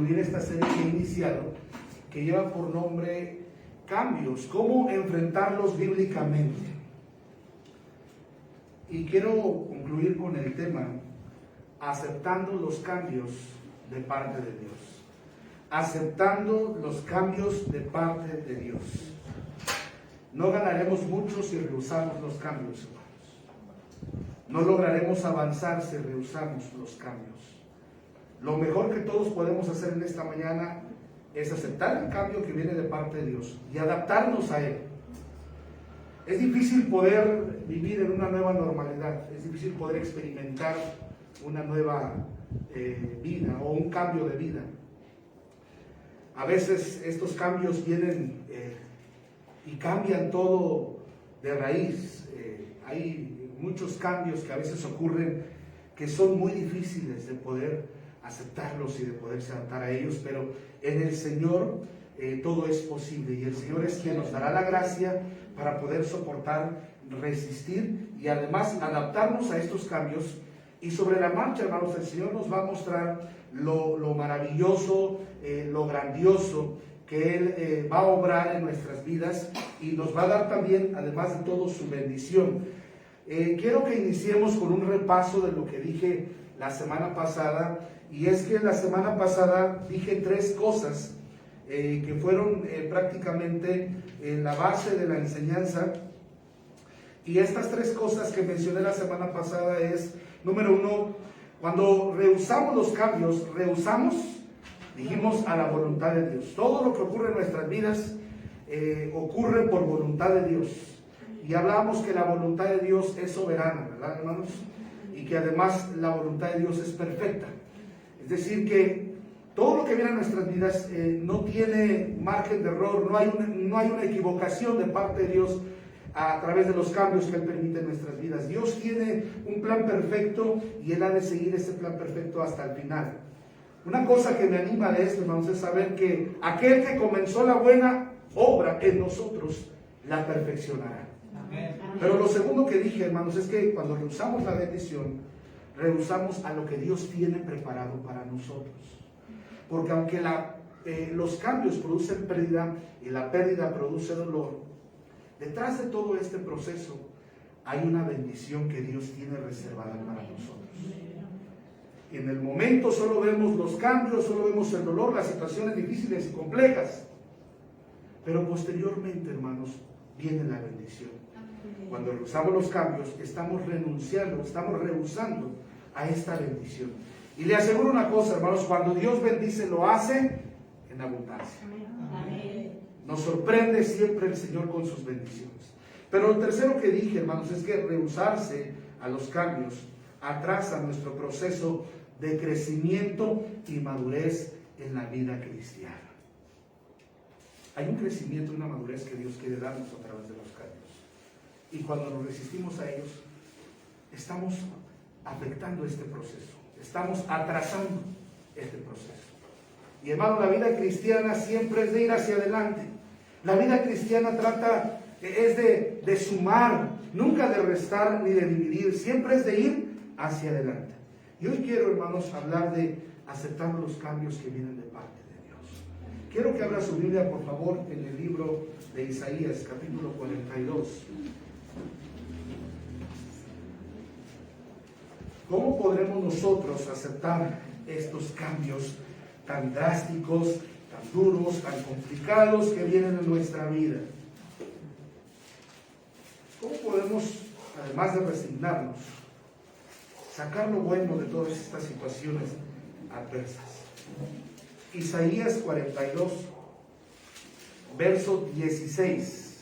concluir esta serie que he iniciado, que lleva por nombre Cambios, cómo enfrentarlos bíblicamente. Y quiero concluir con el tema, aceptando los cambios de parte de Dios. Aceptando los cambios de parte de Dios. No ganaremos mucho si rehusamos los cambios, hermanos. No lograremos avanzar si rehusamos los cambios. Lo mejor que todos podemos hacer en esta mañana es aceptar el cambio que viene de parte de Dios y adaptarnos a él. Es difícil poder vivir en una nueva normalidad, es difícil poder experimentar una nueva vida o un cambio de vida. A veces estos cambios vienen y cambian todo de raíz. Hay muchos cambios que a veces ocurren que son muy difíciles de poder aceptarlos y de poderse adaptar a ellos, pero en el Señor todo es posible, y el Señor es quien nos dará la gracia para poder soportar, resistir y además adaptarnos a estos cambios. Y sobre la marcha, hermanos, el Señor nos va a mostrar lo maravilloso, lo grandioso que Él va a obrar en nuestras vidas, y nos va a dar también, además de todo, su bendición. Quiero que iniciemos con un repaso de lo que dije la semana pasada, y es que la semana pasada dije 3 cosas que fueron prácticamente la base de la enseñanza. Y estas 3 cosas que mencioné la semana pasada es, número 1, cuando rehusamos los cambios, dijimos, a la voluntad de Dios. Todo lo que ocurre en nuestras vidas ocurre por voluntad de Dios. Y hablábamos que la voluntad de Dios es soberana, ¿verdad, hermanos? Y que además la voluntad de Dios es perfecta. Es decir, que todo lo que viene a nuestras vidas no tiene margen de error, no hay una equivocación de parte de Dios a través de los cambios que Él permite en nuestras vidas. Dios tiene un plan perfecto y Él ha de seguir ese plan perfecto hasta el final. Una cosa que me anima de esto, hermanos, es saber que aquel que comenzó la buena obra en nosotros la perfeccionará. Amén. Pero lo segundo que dije, hermanos, es que cuando rehusamos la bendición, rehusamos a lo que Dios tiene preparado para nosotros. Porque aunque los cambios producen pérdida y la pérdida produce dolor, detrás de todo este proceso hay una bendición que Dios tiene reservada para nosotros. Y en el momento solo vemos los cambios, solo vemos el dolor, las situaciones difíciles y complejas. Pero posteriormente, hermanos, viene la bendición. Cuando rehusamos los cambios, estamos renunciando, estamos rehusando a esta bendición. Y le aseguro una cosa, hermanos, cuando Dios bendice, lo hace en abundancia. Amén. Nos sorprende siempre el Señor con sus bendiciones. Pero lo tercero que dije, hermanos, es que rehusarse a los cambios atrasa nuestro proceso de crecimiento y madurez en la vida cristiana. Hay un crecimiento y una madurez que Dios quiere darnos a través de los cambios. Y cuando nos resistimos a ellos, estamos afectando este proceso, estamos atrasando este proceso. Y hermano, la vida cristiana siempre es de ir hacia adelante. La vida cristiana es de sumar, nunca de restar ni de dividir, siempre es de ir hacia adelante. Y hoy quiero, hermanos, hablar de aceptar los cambios que vienen de parte de Dios. Quiero que abra su Biblia, por favor, en el libro de Isaías, capítulo 42. ¿Cómo podremos nosotros aceptar estos cambios tan drásticos, tan duros, tan complicados que vienen en nuestra vida? ¿Cómo podemos, además de resignarnos, sacar lo bueno de todas estas situaciones adversas? Isaías 42, verso 16.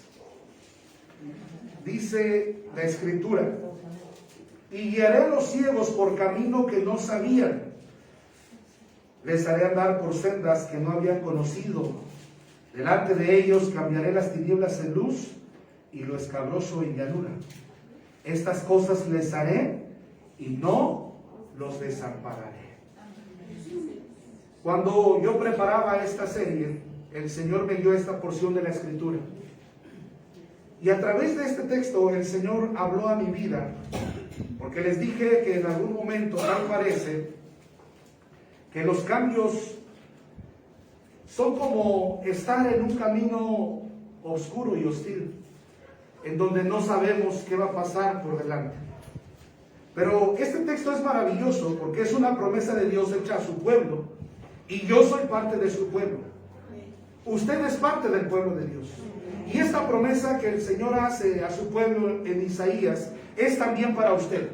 Dice la Escritura: y guiaré a los ciegos por camino que no sabían, les haré andar por sendas que no habían conocido. Delante de ellos cambiaré las tinieblas en luz y lo escabroso en llanura. Estas cosas les haré y no los desampararé. Cuando yo preparaba esta serie, el Señor me dio esta porción de la Escritura. Y a través de este texto el Señor habló a mi vida, porque les dije que en algún momento tal parece que los cambios son como estar en un camino oscuro y hostil, en donde no sabemos qué va a pasar por delante. Pero este texto es maravilloso porque es una promesa de Dios hecha a su pueblo, y yo soy parte de su pueblo. Usted es parte del pueblo de Dios. Y esta promesa que el Señor hace a su pueblo en Isaías es también para usted.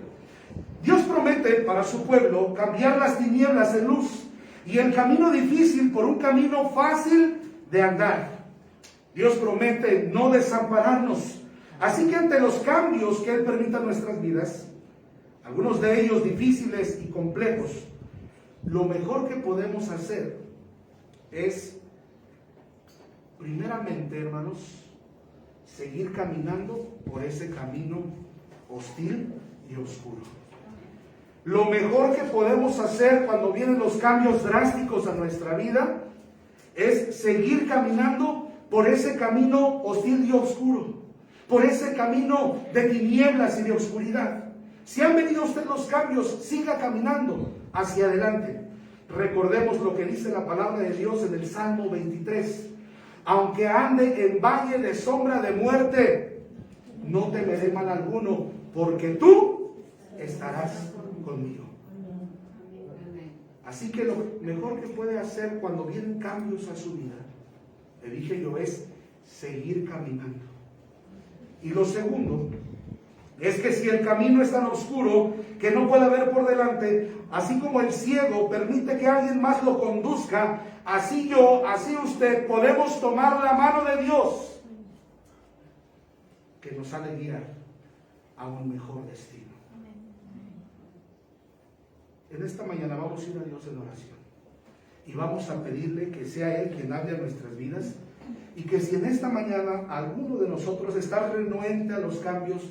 Dios promete para su pueblo cambiar las tinieblas en luz y el camino difícil por un camino fácil de andar. Dios promete no desampararnos. Así que ante los cambios que Él permita en nuestras vidas, algunos de ellos difíciles y complejos, lo mejor que podemos hacer es, primeramente, hermanos, seguir caminando por ese camino hostil y oscuro. Lo mejor que podemos hacer cuando vienen los cambios drásticos a nuestra vida es seguir caminando por ese camino hostil y oscuro, por ese camino de tinieblas y de oscuridad. Si han venido a usted los cambios, siga caminando hacia adelante. Recordemos lo que dice la palabra de Dios en el Salmo 23. Aunque ande en valle de sombra de muerte, no temeré mal alguno, porque tú estarás conmigo. Así que lo mejor que puede hacer cuando vienen cambios a su vida, le dije yo, es seguir caminando. Y lo segundo es que si el camino es tan oscuro que no puede ver por delante, así como el ciego permite que alguien más lo conduzca, así yo, así usted, podemos tomar la mano de Dios que nos ha de guiar a un mejor destino. En esta mañana vamos a ir a Dios en oración y vamos a pedirle que sea Él quien hable a nuestras vidas, y que si en esta mañana alguno de nosotros está renuente a los cambios,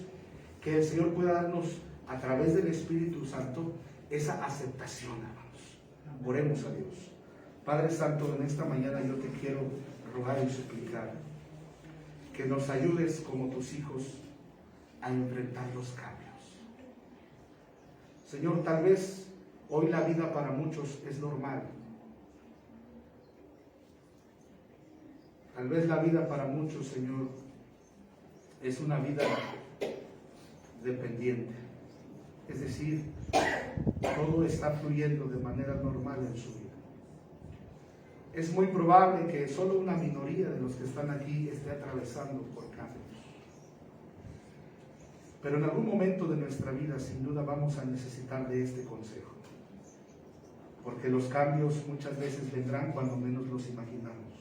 que el Señor pueda darnos a través del Espíritu Santo esa aceptación, hermanos. Oremos a Dios. Padre Santo, en esta mañana yo te quiero rogar y suplicar que nos ayudes como tus hijos a enfrentar los cambios. Señor, tal vez hoy la vida para muchos es normal. Tal vez la vida para muchos, Señor, es una vida dependiente. Es decir, todo está fluyendo de manera normal en su vida. Es muy probable que solo una minoría de los que están aquí esté atravesando por cambios. Pero en algún momento de nuestra vida, sin duda, vamos a necesitar de este consejo. Porque los cambios muchas veces vendrán cuando menos los imaginamos.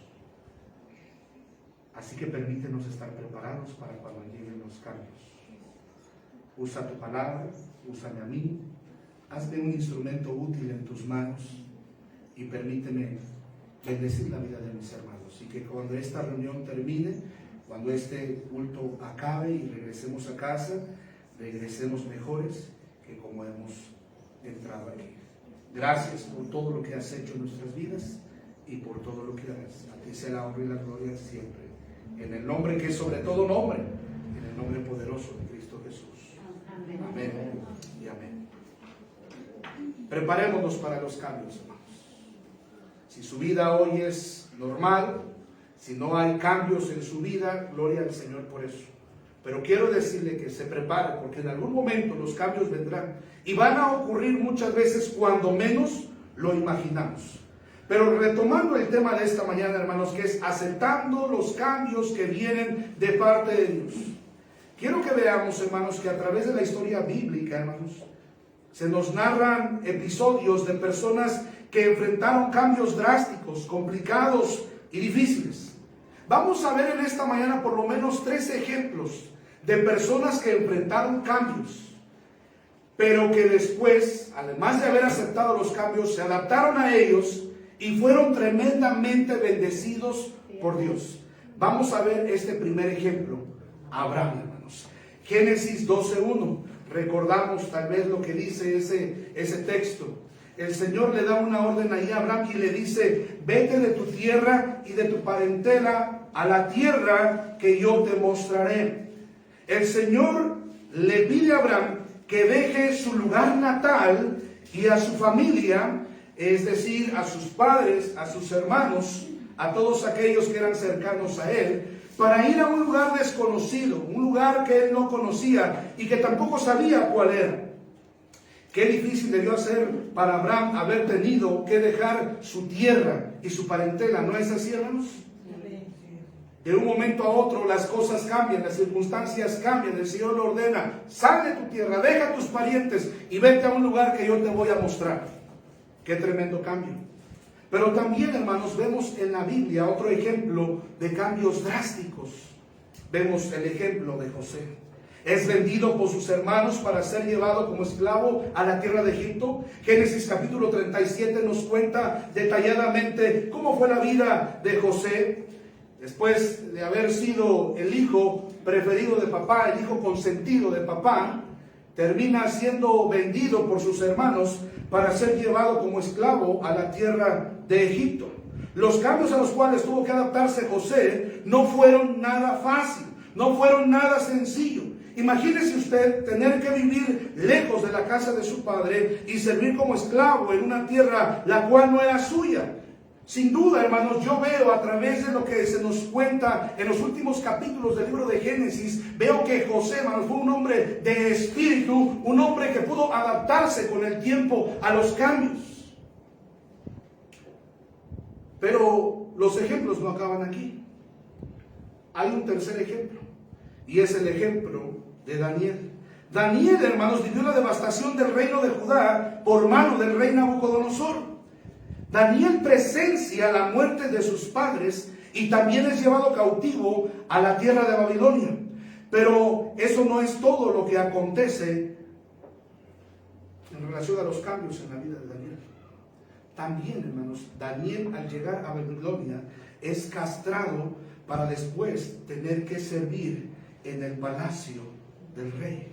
Así que permítenos estar preparados para cuando lleguen los cambios. Usa tu palabra, úsame a mí, hazme un instrumento útil en tus manos y permíteme bendecir la vida de mis hermanos. Y que cuando esta reunión termine, cuando este culto acabe y regresemos a casa, regresemos mejores que como hemos entrado aquí. Gracias por todo lo que has hecho en nuestras vidas y por todo lo que harás. A ti sea la honra y la gloria siempre. En el nombre que es sobre todo nombre, en el nombre poderoso de Cristo Jesús. Amén y amén. Preparémonos para los cambios, hermanos. Si su vida hoy es normal, si no hay cambios en su vida, gloria al Señor por eso. Pero quiero decirle que se prepare, porque en algún momento los cambios vendrán y van a ocurrir muchas veces cuando menos lo imaginamos. Pero retomando el tema de esta mañana, hermanos, que es aceptando los cambios que vienen de parte de Dios. Quiero que veamos, hermanos, que a través de la historia bíblica, hermanos, se nos narran episodios de personas que enfrentaron cambios drásticos, complicados y difíciles. Vamos a ver en esta mañana por lo menos 3 ejemplos de personas que enfrentaron cambios, pero que después, además de haber aceptado los cambios, se adaptaron a ellos y fueron tremendamente bendecidos por Dios. Vamos a ver este primer ejemplo, Abraham, hermanos. Génesis 12:1. Recordamos tal vez lo que dice ese texto. El Señor le da una orden ahí a Abraham y le dice: vete de tu tierra y de tu parentela a la tierra que yo te mostraré. El Señor le pide a Abraham que deje su lugar natal y a su familia, es decir, a sus padres, a sus hermanos, a todos aquellos que eran cercanos a él, para ir a un lugar desconocido, un lugar que él no conocía y que tampoco sabía cuál era. Qué difícil debió ser para Abraham haber tenido que dejar su tierra y su parentela, ¿no es así, hermanos? De un momento a otro las cosas cambian, las circunstancias cambian, el Señor le ordena: sal de tu tierra, deja tus parientes y vete a un lugar que yo te voy a mostrar. Qué tremendo cambio. Pero también, hermanos, vemos en la Biblia otro ejemplo de cambios drásticos. Vemos el ejemplo de José. Es vendido por sus hermanos para ser llevado como esclavo a la tierra de Egipto. Génesis capítulo 37 nos cuenta detalladamente cómo fue la vida de José. Después de haber sido el hijo preferido de papá, el hijo consentido de papá, termina siendo vendido por sus hermanos para ser llevado como esclavo a la tierra de Egipto. Los cambios a los cuales tuvo que adaptarse José no fueron nada fácil, no fueron nada sencillo. Imagínese usted tener que vivir lejos de la casa de su padre y servir como esclavo en una tierra la cual no era suya. Sin duda, hermanos, yo veo a través de lo que se nos cuenta en los últimos capítulos del libro de Génesis, veo que José, hermanos, fue un hombre de espíritu, un hombre que pudo adaptarse con el tiempo a los cambios. Pero los ejemplos no acaban aquí. Hay un tercer ejemplo, y es el ejemplo de Daniel. Daniel, hermanos, vivió la devastación del reino de Judá por mano del rey Nabucodonosor. Daniel presencia la muerte de sus padres y también es llevado cautivo a la tierra de Babilonia. Pero eso no es todo lo que acontece en relación a los cambios en la vida de Daniel. También, hermanos, Daniel, al llegar a Babilonia, es castrado para después tener que servir en el palacio del rey.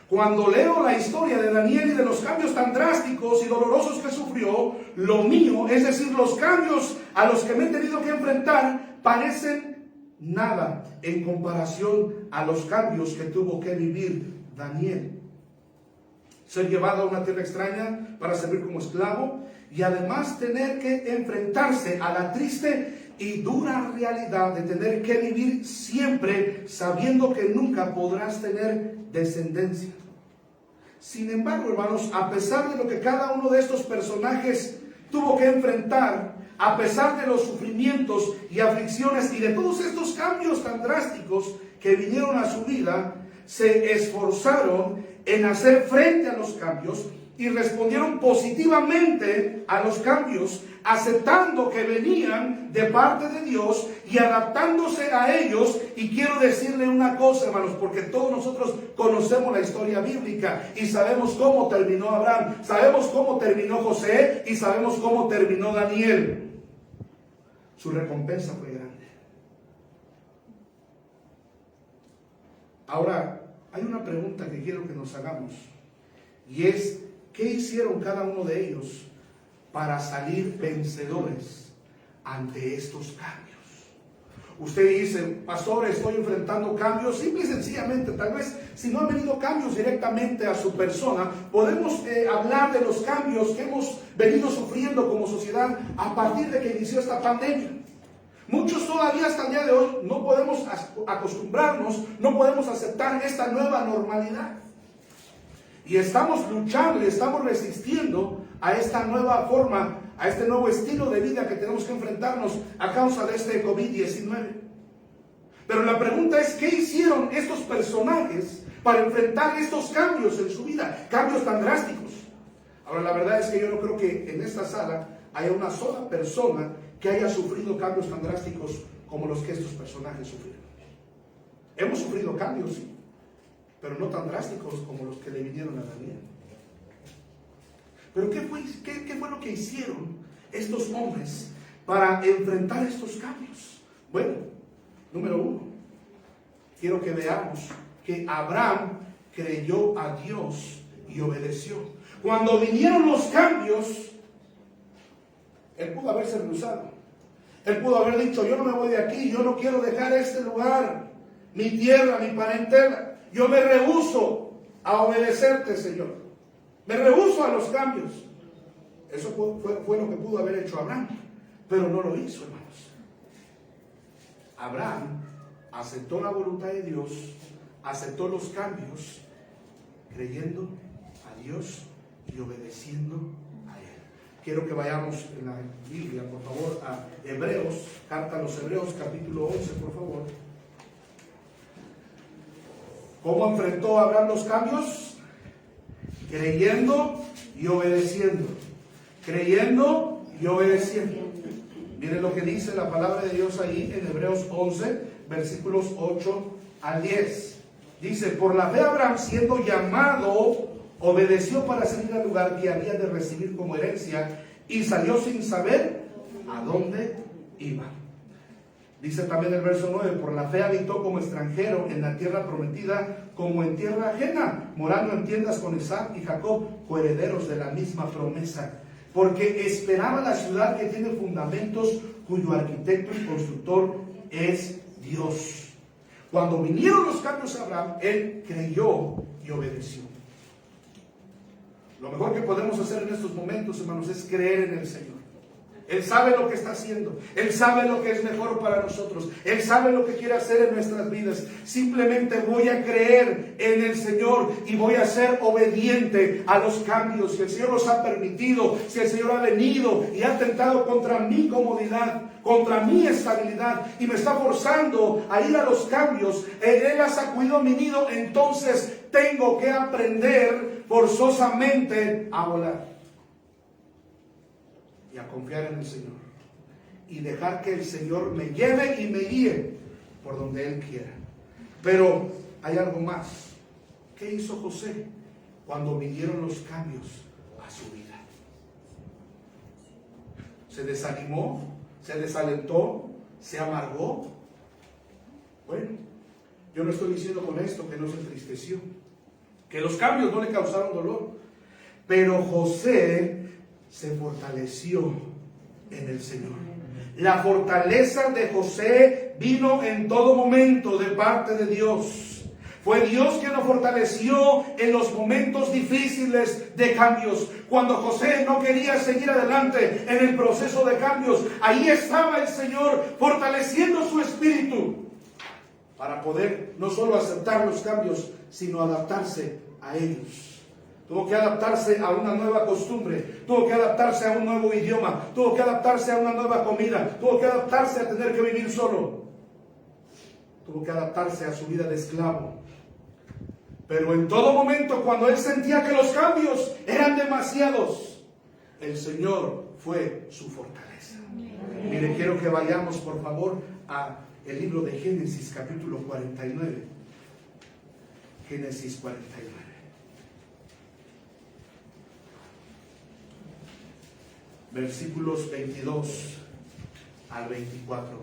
Cuando leo la historia de Daniel y de los cambios tan drásticos y dolorosos que sufrió, lo mío, es decir, los cambios a los que me he tenido que enfrentar, parecen nada en comparación a los cambios que tuvo que vivir Daniel. Ser llevado a una tierra extraña para servir como esclavo y además tener que enfrentarse a la triste y dura realidad de tener que vivir siempre sabiendo que nunca podrás tener descendencia. Sin embargo, hermanos, a pesar de lo que cada uno de estos personajes tuvo que enfrentar, a pesar de los sufrimientos y aflicciones y de todos estos cambios tan drásticos que vinieron a su vida, se esforzaron en hacer frente a los cambios y respondieron positivamente a los cambios, aceptando que venían de parte de Dios y adaptándose a ellos. Y quiero decirle una cosa, hermanos, porque todos nosotros conocemos la historia bíblica y sabemos cómo terminó Abraham, sabemos cómo terminó José y sabemos cómo terminó Daniel. Su recompensa fue grande. Ahora, hay una pregunta que quiero que nos hagamos, y es: ¿qué hicieron cada uno de ellos para salir vencedores ante estos cambios? Usted dice: pastor, estoy enfrentando cambios. Simple y sencillamente, tal vez si no han venido cambios directamente a su persona, podemos hablar de los cambios que hemos venido sufriendo como sociedad a partir de que inició esta pandemia. Muchos todavía hasta el día de hoy no podemos acostumbrarnos, no podemos aceptar esta nueva normalidad. Y estamos luchando y estamos resistiendo a esta nueva forma, a este nuevo estilo de vida que tenemos que enfrentarnos a causa de este COVID-19. Pero la pregunta es: ¿qué hicieron estos personajes para enfrentar estos cambios en su vida? Cambios tan drásticos. Ahora, la verdad es que yo no creo que en esta sala haya una sola persona que haya sufrido cambios tan drásticos como los que estos personajes sufrieron. Hemos sufrido cambios, sí, pero no tan drásticos como los que le vinieron a Daniel. Pero ¿qué fue lo que hicieron estos hombres para enfrentar estos cambios? Bueno, número uno, quiero que veamos que Abraham creyó a Dios y obedeció. Cuando vinieron los cambios, él pudo haberse rehusado. Él pudo haber dicho: yo no me voy de aquí, yo no quiero dejar este lugar, mi tierra, mi parentela. Yo me rehúso a obedecerte, Señor. Me rehúso a los cambios. Eso fue lo que pudo haber hecho Abraham. pero no lo hizo, hermanos. Abraham aceptó la voluntad de Dios, aceptó los cambios, creyendo a Dios y obedeciendo a Él. Quiero que vayamos en la Biblia, por favor, a Hebreos, carta a los Hebreos, capítulo 11, por favor. ¿Cómo enfrentó Abraham los cambios? Creyendo y obedeciendo. Creyendo y obedeciendo. Miren lo que dice la palabra de Dios ahí en Hebreos 11, versículos 8 al 10. Dice: por la fe Abraham, siendo llamado, obedeció para salir al lugar que había de recibir como herencia, y salió sin saber a dónde iba. Dice también el verso 9: por la fe habitó como extranjero en la tierra prometida, como en tierra ajena, morando en tiendas con Isaac y Jacob, coherederos de la misma promesa. Porque esperaba la ciudad que tiene fundamentos, cuyo arquitecto y constructor es Dios. Cuando vinieron los cambios a Abraham, él creyó y obedeció. Lo mejor que podemos hacer en estos momentos, hermanos, es creer en el Señor. Él sabe lo que está haciendo. Él sabe lo que es mejor para nosotros. Él sabe lo que quiere hacer en nuestras vidas. Simplemente voy a creer en el Señor y voy a ser obediente a los cambios. Si el Señor los ha permitido, si el Señor ha venido y ha tentado contra mi comodidad, contra mi estabilidad, y me está forzando a ir a los cambios, Él ha sacudido mi nido, entonces tengo que aprender forzosamente a volar. Y a confiar en el Señor. Y dejar que el Señor me lleve y me guíe por donde Él quiera. Pero hay algo más. ¿Qué hizo José cuando vinieron los cambios a su vida? ¿Se desanimó? ¿Se desalentó? ¿Se amargó? Bueno, yo no estoy diciendo con esto que no se entristeció, que los cambios no le causaron dolor. Pero José se fortaleció en el Señor. La fortaleza de José vino en todo momento de parte de Dios. Fue Dios quien lo fortaleció en los momentos difíciles de cambios. Cuando José no quería seguir adelante en el proceso de cambios, ahí estaba el Señor fortaleciendo su espíritu para poder no solo aceptar los cambios, sino adaptarse a ellos. Tuvo que adaptarse a una nueva costumbre, tuvo que adaptarse a un nuevo idioma, tuvo que adaptarse a una nueva comida, tuvo que adaptarse a tener que vivir solo, tuvo que adaptarse a su vida de esclavo. Pero en todo momento, cuando él sentía que los cambios eran demasiados, el Señor fue su fortaleza. Mire, quiero que vayamos por favor a el libro de Génesis, capítulo 49. Génesis 49. Versículos 22 al 24.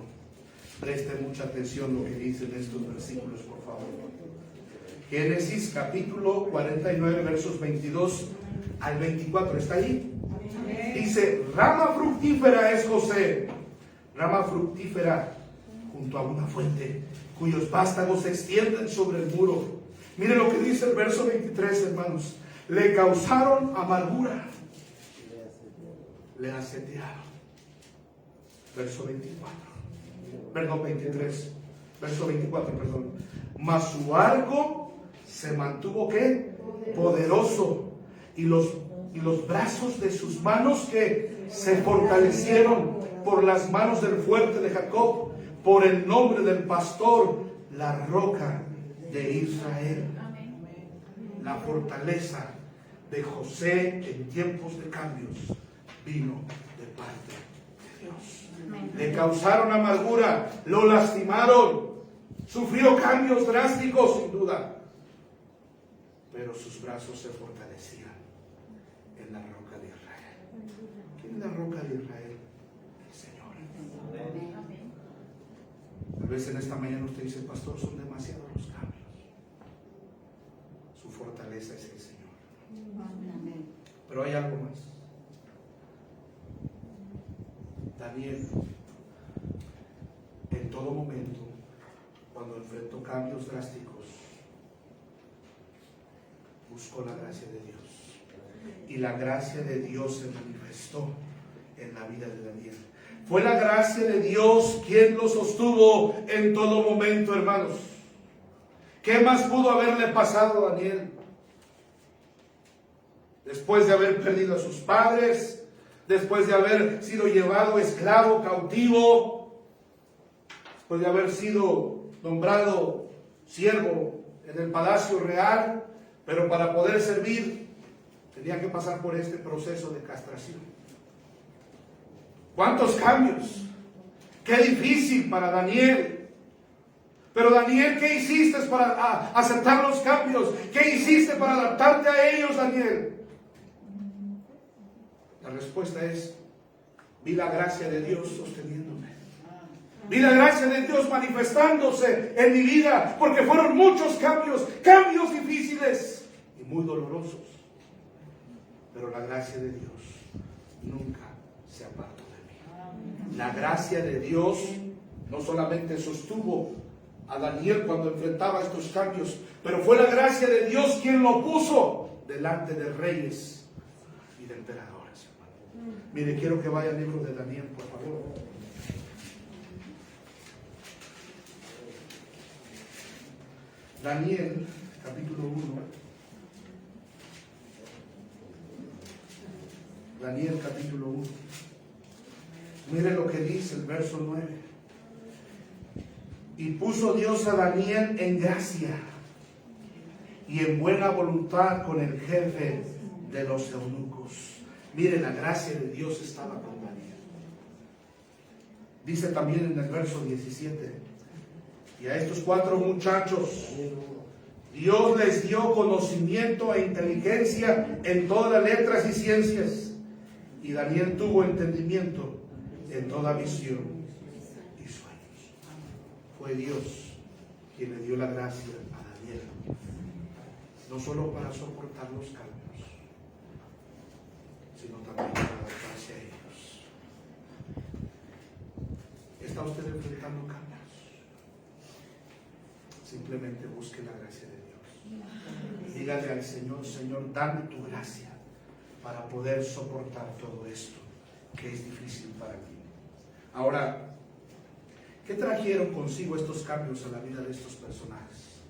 Preste mucha atención lo que dicen estos versículos, por favor. Génesis capítulo 49, versos 22 al 24. ¿Está ahí? Dice: rama fructífera es José, rama fructífera junto a una fuente, cuyos vástagos se extienden sobre el muro. Mire lo que dice el verso 23, hermanos. Le causaron amargura, le asediaron. Verso 24. Perdón, 23. Verso 24, perdón. Mas su arco se mantuvo, ¿qué? Poderoso. Y los brazos de sus manos, que se fortalecieron por las manos del fuerte de Jacob, por el nombre del pastor, la roca de Israel. La fortaleza de José en tiempos de cambios vino de parte de Dios. Le causaron amargura, lo lastimaron, sufrió cambios drásticos sin duda, pero sus brazos se fortalecían en la roca de Israel. ¿Quién es la roca de Israel? El Señor. Tal vez en esta mañana usted dice: pastor, son demasiados los cambios. Su fortaleza es el Señor. Pero hay algo más. Daniel, en todo momento, cuando enfrentó cambios drásticos, buscó la gracia de Dios. Y la gracia de Dios se manifestó en la vida de Daniel. Fue la gracia de Dios quien lo sostuvo en todo momento, hermanos. ¿Qué más pudo haberle pasado a Daniel? Después de haber perdido a sus padres, después de haber sido llevado esclavo, cautivo, después de haber sido nombrado siervo en el palacio real, pero para poder servir tenía que pasar por este proceso de castración. ¿Cuántos cambios? Qué difícil para Daniel. Pero Daniel, ¿qué hiciste para aceptar los cambios? ¿Qué hiciste para adaptarte a ellos, Daniel? La respuesta es: vi la gracia de Dios sosteniéndome. Vi la gracia de Dios manifestándose en mi vida, porque fueron muchos cambios difíciles y muy dolorosos. Pero la gracia de Dios nunca se apartó de mí. La gracia de Dios no solamente sostuvo a Daniel cuando enfrentaba estos cambios, pero fue la gracia de Dios quien lo puso delante de reyes y de emperadores. Mire, quiero que vaya al libro de Daniel, por favor. Daniel, capítulo 1. Daniel, capítulo 1. Mire lo que dice el verso 9. Y puso Dios a Daniel en gracia y en buena voluntad con el jefe de los eunucos. Mire, la gracia de Dios estaba con Daniel. Dice también en el verso 17: y a estos 4 muchachos Dios les dio conocimiento e inteligencia en todas las letras y ciencias. Y Daniel tuvo entendimiento en toda visión y sueños. Fue Dios quien le dio la gracia a Daniel, no solo para soportar los cambios, sino también para adaptarse a ellos. ¿Está usted enfrentando cambios? Simplemente busque la gracia de Dios. Dígale al Señor: Señor, dame tu gracia para poder soportar todo esto que es difícil para mí. Ahora, ¿qué trajeron consigo estos cambios a la vida de estos personajes?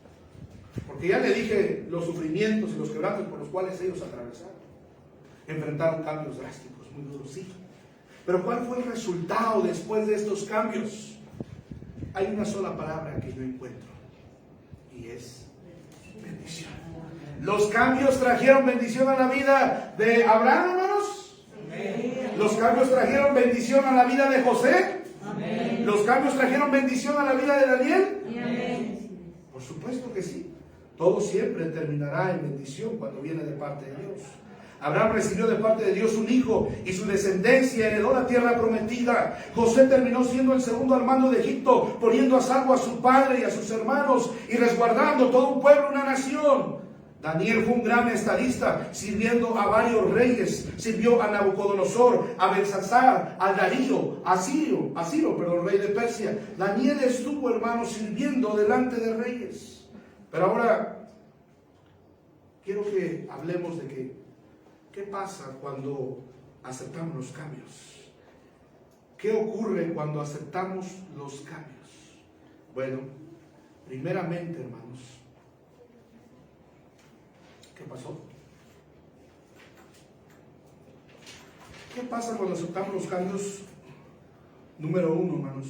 Porque ya le dije los sufrimientos y los quebrantos por los cuales ellos atravesaron. Enfrentaron cambios drásticos, muy duros, sí. Pero ¿cuál fue el resultado después de estos cambios? Hay una sola palabra que yo encuentro, y es bendición. Los cambios trajeron bendición a la vida de Abraham, hermanos. Amén. Los cambios trajeron bendición a la vida de José. Amén. Los cambios trajeron bendición a la vida de Daniel. Amén. Por supuesto que sí. Todo siempre terminará en bendición cuando viene de parte de Dios. Abraham recibió de parte de Dios un hijo y su descendencia heredó la tierra prometida. José terminó siendo el segundo al mando de Egipto, poniendo a salvo a su padre y a sus hermanos y resguardando todo un pueblo, una nación. Daniel fue un gran estadista, sirviendo a varios reyes. Sirvió a Nabucodonosor, a Belsasar, a Darío, a Ciro, rey de Persia. Daniel estuvo, hermanos, sirviendo delante de reyes. Pero ahora quiero que hablemos de ¿qué pasa cuando aceptamos los cambios? ¿Qué ocurre cuando aceptamos los cambios? Bueno, primeramente, hermanos, ¿qué pasó? ¿Qué pasa cuando aceptamos los cambios? Número 1, hermanos,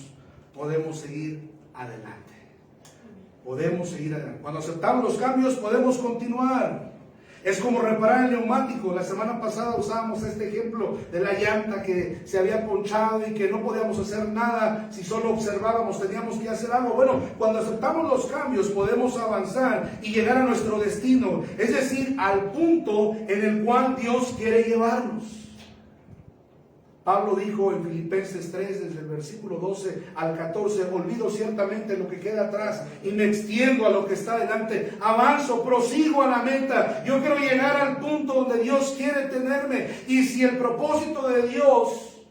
podemos seguir adelante. Podemos seguir adelante. Cuando aceptamos los cambios, podemos continuar. Es como reparar el neumático. La semana pasada usábamos este ejemplo de la llanta que se había ponchado y que no podíamos hacer nada si solo observábamos, teníamos que hacer algo. Bueno, cuando aceptamos los cambios podemos avanzar y llegar a nuestro destino, es decir, al punto en el cual Dios quiere llevarnos. Pablo dijo en Filipenses 3, desde el versículo 12 al 14, olvido ciertamente lo que queda atrás y me extiendo a lo que está delante, avanzo, prosigo a la meta. Yo quiero llegar al punto donde Dios quiere tenerme, y si el propósito de Dios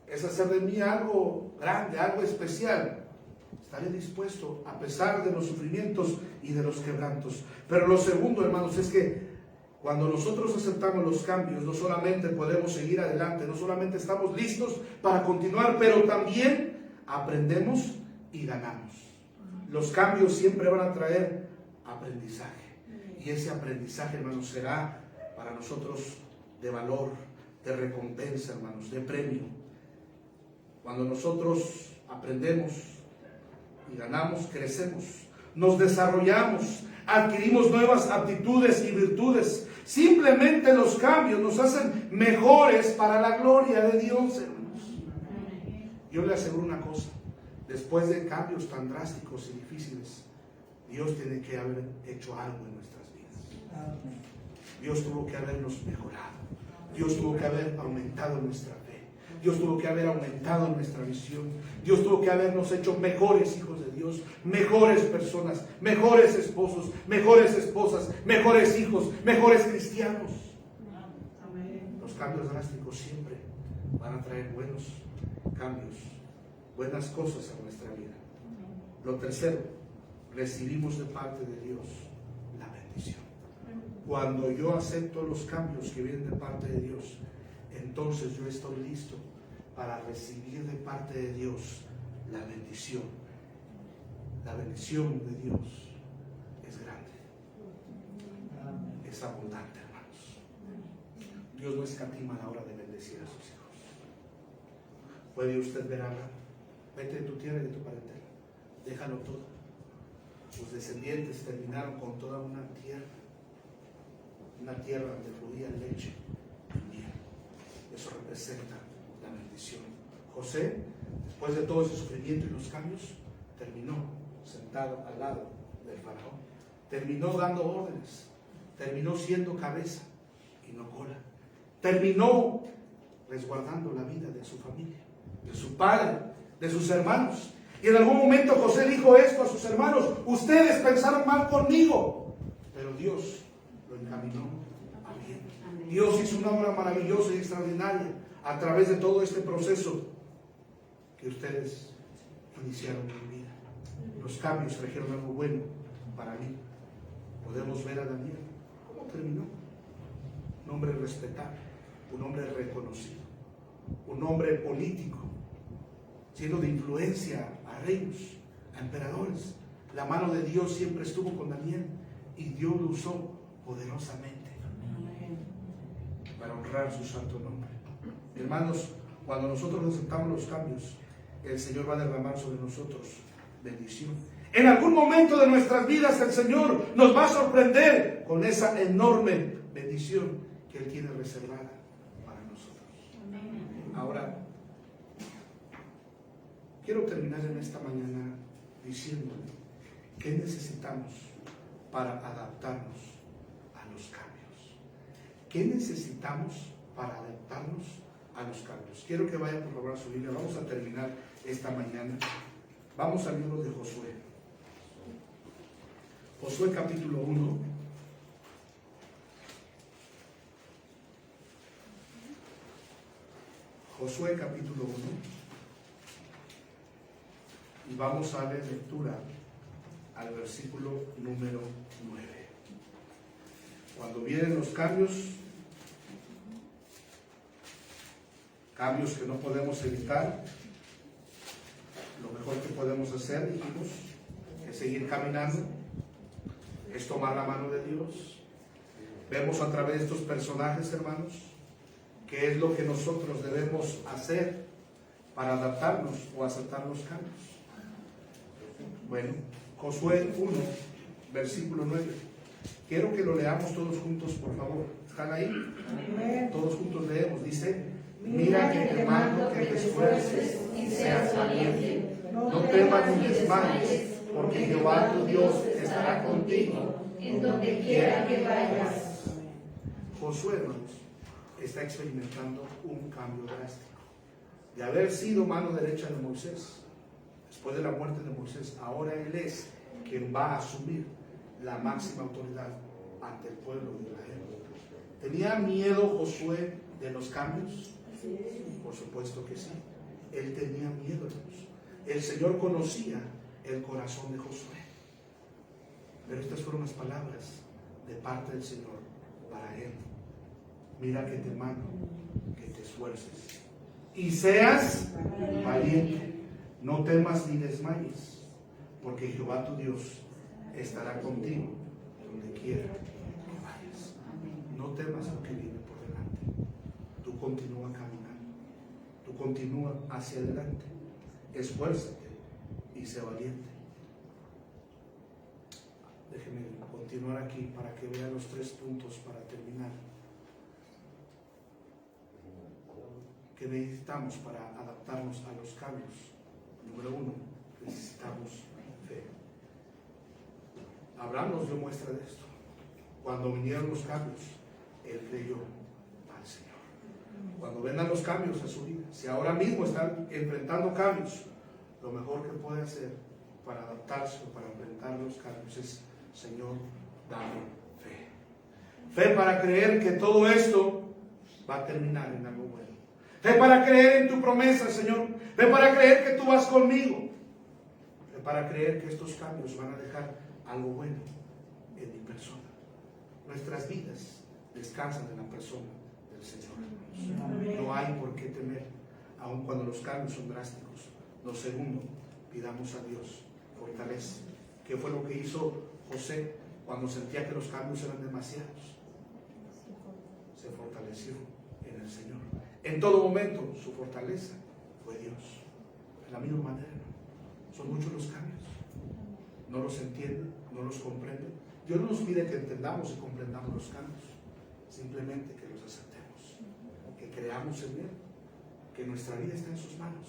es hacer de mí algo grande, algo especial, estaré dispuesto a pesar de los sufrimientos y de los quebrantos. Pero lo segundo, hermanos, es que Cuando nosotros aceptamos los cambios, no solamente podemos seguir adelante, no solamente estamos listos para continuar, pero también aprendemos y ganamos. Los cambios siempre van a traer aprendizaje. Y ese aprendizaje, hermanos, será para nosotros de valor, de recompensa, hermanos, de premio. Cuando nosotros aprendemos y ganamos, crecemos, nos desarrollamos, adquirimos nuevas aptitudes y virtudes. Simplemente los cambios nos hacen mejores para la gloria de Dios, hermanos. Yo le aseguro una cosa: después de cambios tan drásticos y difíciles, Dios tiene que haber hecho algo en nuestras vidas. Dios tuvo que habernos mejorado. Dios tuvo que haber aumentado nuestra fe. Dios tuvo que haber aumentado nuestra visión. Dios tuvo que habernos hecho mejores hijos de Dios, mejores personas, mejores esposos, mejores esposas, mejores hijos, mejores cristianos. Los cambios drásticos siempre van a traer buenos cambios, buenas cosas a nuestra vida. Lo tercero, recibimos de parte de Dios la bendición. Cuando yo acepto los cambios que vienen de parte de Dios, entonces yo estoy listo para recibir de parte de Dios la bendición. La bendición de Dios es grande, es abundante, hermanos. Dios no escatima a la hora de bendecir a sus hijos. Puede usted ver ahora: vete de tu tierra y de tu parentela, déjalo todo. Sus descendientes terminaron con toda una tierra donde fluía leche y miel. Eso representa la bendición. José, después de todo ese sufrimiento y los cambios, terminó sentado al lado del faraón. Terminó dando órdenes. Terminó siendo cabeza y no cola. Terminó resguardando la vida de su familia, de su padre, de sus hermanos. Y en algún momento José dijo esto a sus hermanos: ustedes pensaron mal conmigo, pero Dios lo encaminó a bien. Dios hizo una obra maravillosa y extraordinaria a través de todo este proceso que ustedes iniciaron en mi vida. Los cambios trajeron algo bueno para mí. Podemos ver a Daniel cómo terminó. Un hombre respetado, un hombre reconocido, un hombre político, siendo de influencia a reinos, a emperadores. La mano de Dios siempre estuvo con Daniel y Dios lo usó poderosamente para honrar su santo nombre. Hermanos, cuando nosotros aceptamos los cambios, el Señor va a derramar sobre nosotros bendición. En algún momento de nuestras vidas el Señor nos va a sorprender con esa enorme bendición que Él tiene reservada para nosotros. Ahora, quiero terminar en esta mañana diciéndole qué necesitamos para adaptarnos a los cambios. ¿Qué necesitamos para adaptarnos a los cambios? Quiero que vayan por favor a su Biblia. Vamos a terminar esta mañana. Vamos al libro de Josué. Josué capítulo 1. Josué capítulo 1. Y vamos a darle lectura al versículo número 9. Cuando vienen los cambios que no podemos evitar, lo mejor que podemos hacer, dijimos, es seguir caminando, es tomar la mano de Dios. Vemos a través de estos personajes, hermanos, qué es lo que nosotros debemos hacer para adaptarnos o aceptar los cambios. Bueno, Josué 1, versículo 9. Quiero que lo leamos todos juntos, por favor. ¿Están ahí? Todos juntos leemos. Dice: mira que te mando que te esfuerces y seas valiente. No temas ni desmayes, porque Jehová tu Dios estará contigo en donde quiera que vayas. Josué, hermanos, está experimentando un cambio drástico. De haber sido mano derecha de Moisés, después de la muerte de Moisés, ahora él es quien va a asumir la máxima autoridad ante el pueblo de Israel. ¿Tenía miedo Josué de los cambios? Por supuesto que sí. Él tenía miedo, hermanos. El Señor conocía el corazón de Josué. Pero estas fueron las palabras de parte del Señor para Él. Mira que te mando, que te esfuerces y seas valiente. No temas ni desmayes, porque Jehová tu Dios estará contigo donde quiera que vayas. No temas lo que viene por delante. Tú continúa caminando, tú continúa hacia adelante. Esfuérzate y sé valiente. Déjeme continuar aquí para que vea los 3 puntos para terminar. ¿Qué necesitamos para adaptarnos a los cambios? Número 1, necesitamos fe. Abraham nos dio muestra de esto. Cuando vinieron los cambios, él creyó al Señor. Cuando vengan los cambios a su vida, si ahora mismo están enfrentando cambios, lo mejor que puede hacer para adaptarse o para enfrentar los cambios es: Señor, dame fe. Fe para creer que todo esto va a terminar en algo bueno. Fe para creer en tu promesa, Señor. Fe para creer que tú vas conmigo. Fe para creer que estos cambios van a dejar algo bueno en mi persona. Nuestras vidas descansan en la persona del Señor. No hay por qué temer, aun cuando los cambios son drásticos. Lo segundo, pidamos a Dios fortaleza. ¿Qué fue lo que hizo José cuando sentía que los cambios eran demasiados? Se fortaleció en el Señor. En todo momento su fortaleza fue Dios. De la misma manera, son muchos los cambios. No los entiende, no los comprende. Dios no nos pide que entendamos y comprendamos los cambios, simplemente que los aceptemos, que creamos en Él, que nuestra vida está en sus manos.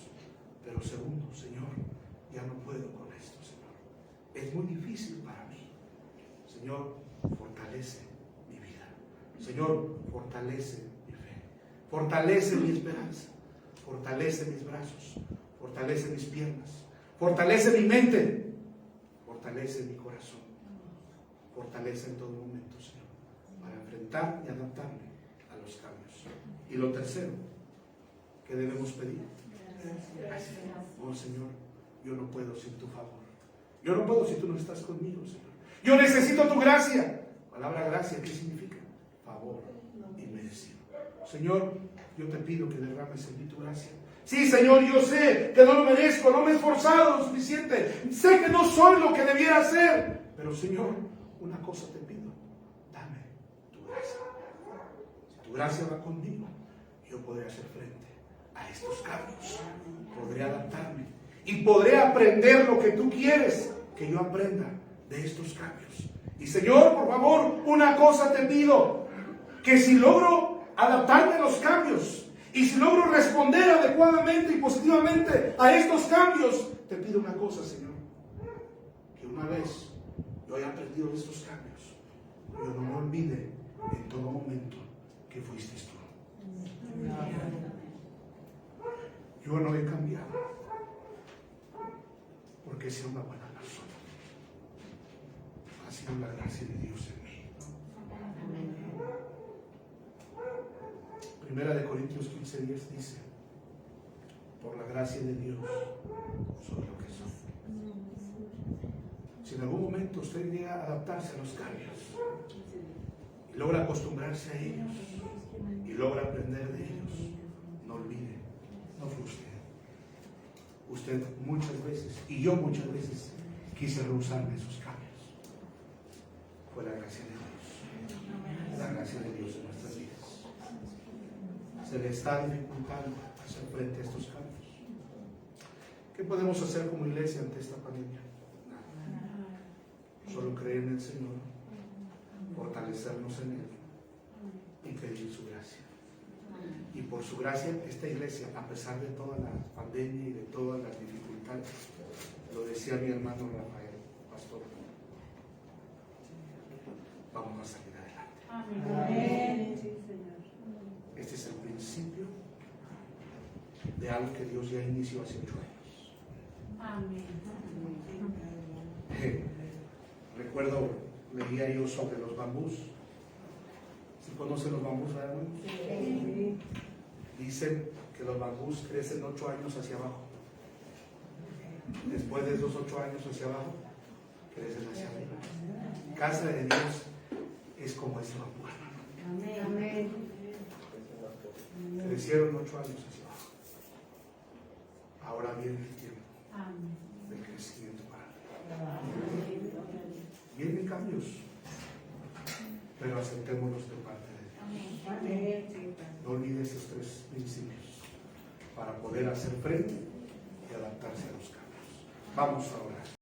Pero segundo, Señor, ya no puedo con esto, Señor. Es muy difícil para mí. Señor, fortalece mi vida. Señor, fortalece mi fe. Fortalece mi esperanza. Fortalece mis brazos. Fortalece mis piernas. Fortalece mi mente. Fortalece mi corazón. Fortalece en todo momento, Señor, para enfrentar y adaptarme a los cambios. Y lo tercero, ¿qué debemos pedir? Gracias. Oh Señor, yo no puedo sin tu favor. Yo no puedo si tú no estás conmigo, Señor. Yo necesito tu gracia. Palabra gracia, ¿qué significa? Favor inmerecido. Señor, yo te pido que derrames en mí tu gracia. Sí, Señor, yo sé que no lo merezco, no me he esforzado lo suficiente. Sé que no soy lo que debiera hacer. Pero Señor, una cosa te pido. Dame tu gracia. Si tu gracia va conmigo, yo podré hacer frente a estos cambios. Podré adaptarme. Y podré aprender lo que tú quieres que yo aprenda de estos cambios. Y Señor, por favor, una cosa te pido. Que si logro adaptarme a los cambios y si logro responder adecuadamente y positivamente a estos cambios, te pido una cosa, Señor. Que una vez yo haya aprendido de estos cambios, yo no me olvide en todo momento que fuiste tú. Yo no he cambiado porque sea una buena persona. Ha sido la gracia de Dios en mí. Primera de Corintios 15:10 dice: por la gracia de Dios soy lo que soy. Si en algún momento usted llega a adaptarse a los cambios y logra acostumbrarse a ellos y logra aprender de ellos, no olvide, no frustre. Usted muchas veces, y yo muchas veces, quise rehusarme esos cambios. Fue la gracia de Dios. La gracia de Dios en nuestras vidas. Se le está dificultando hacer frente a estos cambios. ¿Qué podemos hacer como iglesia ante esta pandemia? Nada. Solo creer en el Señor, fortalecernos en Él y pedir su gracia. Y por su gracia, esta iglesia, a pesar de toda la pandemia y de todas las dificultades, lo decía mi hermano Rafael, pastor, vamos a salir adelante. Amén. Este es el principio de algo que Dios ya inició hace 8 años. Amén. Recuerdo, leía yo sobre los bambús. ¿Sí conocen los bambús, verdad? Sí. Dicen que los bambús crecen 8 años hacia abajo. Después de esos 8 años hacia abajo, crecen hacia arriba. Casa de Dios es como ese bambú, hermano. hicieron 8 años hacia abajo. Ahora viene el tiempo del crecimiento para ti. Vienen cambios, pero aceptémoslos de parte de Dios. No olvides esos 3 principios para poder hacer frente y adaptarse a los cambios. Vamos a orar.